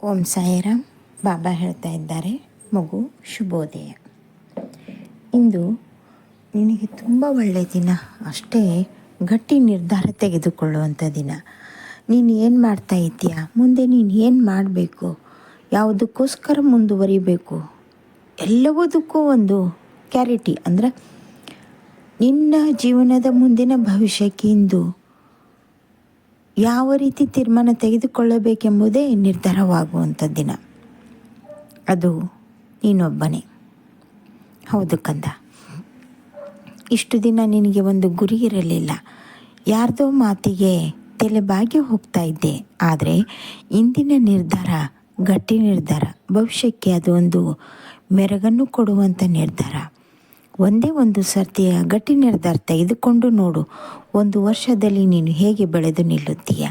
ಓಂ ಸಾಯಿರಾಮ್. ಬಾಬಾ ಹೇಳ್ತಾ ಇದ್ದಾರೆ, ಮಗು ಶುಭೋದಯ. ಇಂದು ನಿನಗೆ ತುಂಬ ಒಳ್ಳೆಯ ದಿನ, ಅಷ್ಟೇ ಗಟ್ಟಿ ನಿರ್ಧಾರ ತೆಗೆದುಕೊಳ್ಳುವಂಥ ದಿನ. ನೀನು ಏನು ಮಾಡ್ತಾ ಇದ್ದೀಯಾ, ಮುಂದೆ ನೀನು ಏನು ಮಾಡಬೇಕು, ಯಾವುದಕ್ಕೋಸ್ಕರ ಮುಂದುವರಿಬೇಕು, ಎಲ್ಲವುದಕ್ಕೂ ಒಂದು ಕ್ಲಾರಿಟಿ, ಅಂದರೆ ನಿನ್ನ ಜೀವನದ ಮುಂದಿನ ಭವಿಷ್ಯಕ್ಕೆ ಇಂದು ಯಾವ ರೀತಿ ತೀರ್ಮಾನ ತೆಗೆದುಕೊಳ್ಳಬೇಕೆಂಬುದೇ ನಿರ್ಧಾರವಾಗುವಂಥ ದಿನ. ಅದು ನೀನೊಬ್ಬನೇ. ಹೌದು ಕಂದ, ಇಷ್ಟು ದಿನ ನಿನಗೆ ಒಂದು ಗುರಿ ಇರಲಿಲ್ಲ. ಯಾರ್ದೋ ಮಾತಿಗೆ ತಲೆಬಾಗಿ ಹೋಗ್ತಾ ಇದ್ದೆ. ಆದರೆ ಇಂದಿನ ನಿರ್ಧಾರ ಗಟ್ಟಿ ನಿರ್ಧಾರ, ಭವಿಷ್ಯಕ್ಕೆ ಅದು ಒಂದು ಮೆರಗನ್ನು ಕೊಡುವಂಥ ನಿರ್ಧಾರ. ಒಂದೇ ಒಂದು ಸರ್ತಿಯ ಗಟ್ಟಿ ನಿರ್ಧಾರ ತೆಗೆದುಕೊಂಡು ನೋಡು, 1 ವರ್ಷದಲ್ಲಿ ನೀನು ಹೇಗೆ ಬೆಳೆದು ನಿಲ್ಲುತ್ತೀಯ.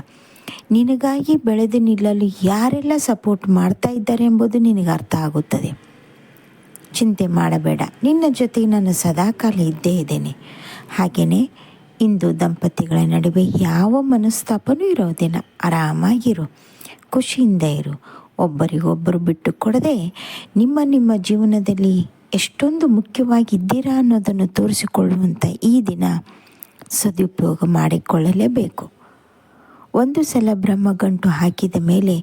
ನಿನಗಾಗಿ ಬೆಳೆದು ನಿಲ್ಲಲು ಯಾರೆಲ್ಲ ಸಪೋರ್ಟ್ ಮಾಡ್ತಾ ಇದ್ದಾರೆ ಎಂಬುದು ನಿನಗೆ ಅರ್ಥ ಆಗುತ್ತದೆ. ಚಿಂತೆ ಮಾಡಬೇಡ, ನಿನ್ನ ಜೊತೆಗೆ ನಾನು ಸದಾಕಾಲ ಇದ್ದೇ ಇದ್ದೇನೆ. ಹಾಗೆಯೇ ಇಂದು ದಂಪತಿಗಳ ನಡುವೆ ಯಾವ ಮನಸ್ತಾಪನೂ ಇರೋದಿಲ್ಲ. ಆರಾಮಾಗಿರು, ಖುಷಿಯಿಂದ ಇರು. ಒಬ್ಬರಿಗೊಬ್ಬರು ಬಿಟ್ಟು ಕೊಡದೆ ನಿಮ್ಮ ಜೀವನದಲ್ಲಿ ಎಷ್ಟೊಂದು ಮುಖ್ಯವಾಗಿದ್ದೀರಾ ಅನ್ನೋದನ್ನು ತೋರಿಸಿಕೊಳ್ಳುವಂಥ ಈ ದಿನ ಸದುಪಯೋಗ ಮಾಡಿಕೊಳ್ಳಲೇಬೇಕು. ಒಂದು ಸಲ ಬ್ರಹ್ಮಗಂಟು ಹಾಕಿದ ಮೇಲೆ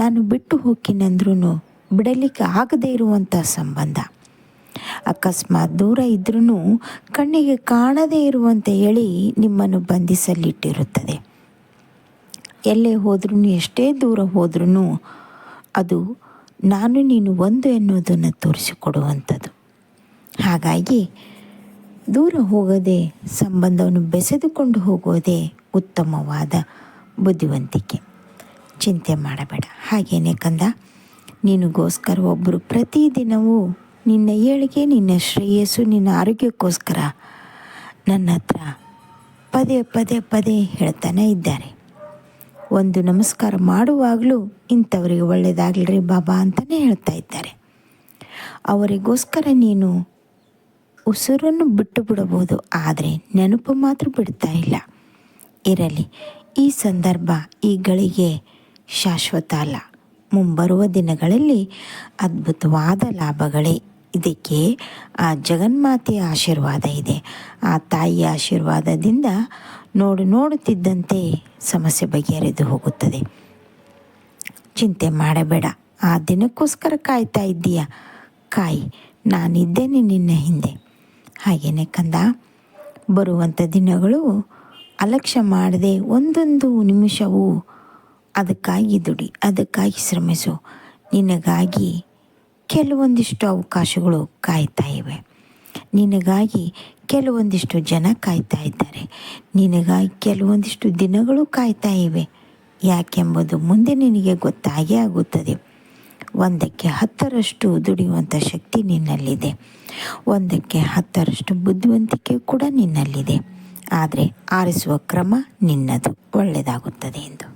ನಾನು ಬಿಟ್ಟು ಹೋಗ್ತೀನಂದ್ರೂ ಬಿಡಲಿಕ್ಕೆ ಆಗದೇ ಇರುವಂಥ ಸಂಬಂಧ. ಅಕಸ್ಮಾತ್ ದೂರ ಇದ್ರೂ ಕಣ್ಣಿಗೆ ಕಾಣದೇ ಇರುವಂಥ ಎಳೆ ನಿಮ್ಮನ್ನು ಬಂಧಿಸಲಿಟ್ಟಿರುತ್ತದೆ. ಎಲ್ಲೇ ಹೋದ್ರೂ, ಎಷ್ಟೇ ದೂರ ಹೋದ್ರೂ ಅದು ನಾನು ನೀನು ಒಂದು ಎನ್ನುವುದನ್ನು ತೋರಿಸಿಕೊಡುವಂಥದ್ದು. ಹಾಗಾಗಿ ದೂರ ಹೋಗದೆ ಸಂಬಂಧವನ್ನು ಬೆಸೆದುಕೊಂಡು ಹೋಗೋದೇ ಉತ್ತಮವಾದ ಬುದ್ಧಿವಂತಿಕೆ. ಚಿಂತೆ ಮಾಡಬೇಡ. ಹಾಗೇನೆ ಕಂದ, ನಿನಗೋಸ್ಕರ ಒಬ್ಬರು ಪ್ರತಿದಿನವೂ ನಿನ್ನ ಏಳಿಗೆ, ನಿನ್ನ ಶ್ರೇಯಸ್ಸು, ನಿನ್ನ ಆರೋಗ್ಯಕ್ಕೋಸ್ಕರ ನನ್ನ ಹತ್ರ ಪದೇ ಹೇಳ್ತಾನೆ ಇದ್ದಾರೆ. ಒಂದು ನಮಸ್ಕಾರ ಮಾಡುವಾಗಲೂ ಇಂಥವರಿಗೆ ಒಳ್ಳೆಯದಾಗಲಿ ಬಾಬಾ ಅಂತಲೇ ಹೇಳ್ತಾ ಇದ್ದಾರೆ. ಅವರಿಗೋಸ್ಕರ ನೀನು ಉಸಿರನ್ನು ಬಿಟ್ಟು ಬಿಡಬಹುದು, ಆದರೆ ನೆನಪು ಮಾತ್ರ ಬಿಡ್ತಾ ಇಲ್ಲ. ಇರಲಿ, ಈ ಸಂದರ್ಭ, ಈ ಗಳಿಗೆ ಶಾಶ್ವತ ಅಲ್ಲ. ಮುಂಬರುವ ದಿನಗಳಲ್ಲಿ ಅದ್ಭುತವಾದ ಲಾಭಗಳೇ. ಇದಕ್ಕೆ ಆ ಜಗನ್ಮಾತೆಯ ಆಶೀರ್ವಾದ ಇದೆ. ಆ ತಾಯಿಯ ಆಶೀರ್ವಾದದಿಂದ ನೋಡುತ್ತಿದ್ದಂತೆ ಸಮಸ್ಯೆ ಬಗೆಹರಿದು ಹೋಗುತ್ತದೆ. ಚಿಂತೆ ಮಾಡಬೇಡ. ಆ ದಿನಕ್ಕೋಸ್ಕರ ಕಾಯ್ತಾ ಇದ್ದೀಯ, ಕಾಯಿ, ನಾನಿದ್ದೇನೆ ನಿನ್ನ ಹಿಂದೆ. ಹಾಗೆಯೇ ಕಂದ, ಬರುವಂಥ ದಿನಗಳು ಅಲಕ್ಷ್ಯ ಮಾಡದೆ ಒಂದೊಂದು ನಿಮಿಷವೂ ಅದಕ್ಕಾಗಿ ದುಡಿ, ಅದಕ್ಕಾಗಿ ಶ್ರಮಿಸು. ನಿನಗಾಗಿ ಕೆಲವೊಂದಿಷ್ಟು ಅವಕಾಶಗಳು ಕಾಯ್ತಾ ಇವೆ. ನಿನಗಾಗಿ ಕೆಲವೊಂದಿಷ್ಟು ಜನ ಕಾಯ್ತಾ ಇದ್ದಾರೆ. ನಿನಗಾಗಿ ಕೆಲವೊಂದಿಷ್ಟು ದಿನಗಳು ಕಾಯ್ತಾ ಇವೆ. ಯಾಕೆಂಬುದು ಮುಂದೆ ನಿನಗೆ ಗೊತ್ತಾಗೇ ಆಗುತ್ತದೆ. 1ಕ್ಕೆ 10ರಷ್ಟು ದುಡಿಯುವಂಥ ಶಕ್ತಿ ನಿನ್ನಲ್ಲಿದೆ. 1ಕ್ಕೆ 10ರಷ್ಟು ಬುದ್ಧಿವಂತಿಕೆ ಕೂಡ ನಿನ್ನಲ್ಲಿದೆ. ಆದರೆ ಆರಿಸುವ ಕ್ರಮ ನಿನ್ನದು. ಒಳ್ಳೆಯದಾಗುತ್ತದೆ ಎಂದು